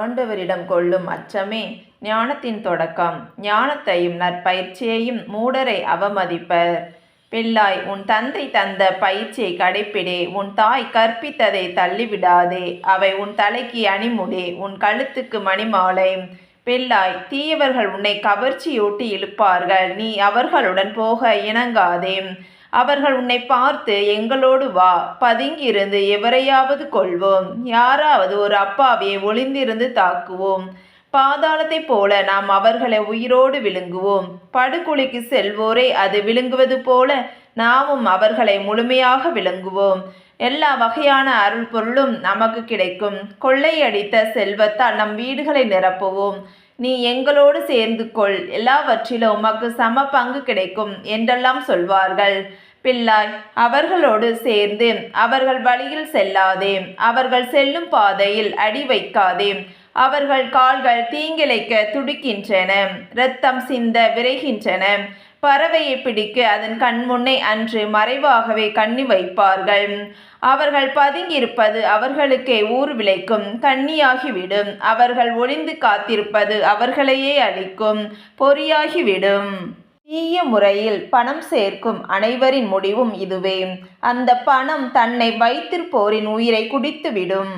ஆண்டவரிடம் கொள்ளும் அச்சமே ஞானத்தின் தொடக்கம். ஞானத்தையும் நற்பயிற்சியையும் மூடரை அவமதிப்பர். பிள்ளாய், உன் தந்தை தந்த பயிற்சியை கடைப்பிடி. உன் தாய் கற்பித்ததை தள்ளிவிடாதே. அவை உன் தலைக்கு அணிமுடி, உன் கழுத்துக்கு மணிமாலை. பிள்ளாய், தீயவர்கள் உன்னை கவர்ச்சியூட்டி இழுப்பார்கள். நீ அவர்களுடன் போக இணங்காதே. அவர்கள் உன்னை பார்த்து, எங்களோடு வா, பதுங்கியிருந்து எவரையாவது கொள்வோம், யாராவது ஒரு அப்பாவியை ஒளிந்திருந்து தாக்குவோம், பாதாளத்தைப் போல நாம் அவர்களை உயிரோடு விழுங்குவோம், படுகுழிக்கு செல்வோரை அது விழுங்குவது போல நாமும் அவர்களை முழுமையாக விழுங்குவோம். எல்லா வகையான அருள் பொருளும் நமக்கு கிடைக்கும். கொள்ளையடித்த செல்வத்தால் நம் வீடுகளை நிரப்புவோம். நீ எங்களோடு சேர்ந்து கொள், எல்லாவற்றிலும் உமக்கு சம பங்கு கிடைக்கும் என்றெல்லாம் சொல்வார்கள். பிள்ளாய், அவர்களோடு சேர்ந்து அவர்கள் வழியில் செல்லாதே. அவர்கள் செல்லும் பாதையில் அடி வைக்காதே. அவர்கள் கால்கள் தீங்கிழைக்க துடிக்கின்றன, இரத்தம் சிந்த விரைகின்றன. பறவையை பிடிக்க அதன் கண்முன்னே அன்று மறைவாகவே கண்ணி வைப்பார்கள். அவர்கள் பதுங்கியிருப்பது அவர்களுக்கே ஊர் விளைக்கும், கண்ணியாகிவிடும். அவர்கள் ஒளிந்து காத்திருப்பது அவர்களையே அழிக்கும், பொறியாகிவிடும். தீய முறையில் பணம் சேர்க்கும் அனைவரின் முடிவும் இதுவே. அந்த பணம் தன்னை வைத்திருப்போரின் உயிரை குடித்துவிடும்.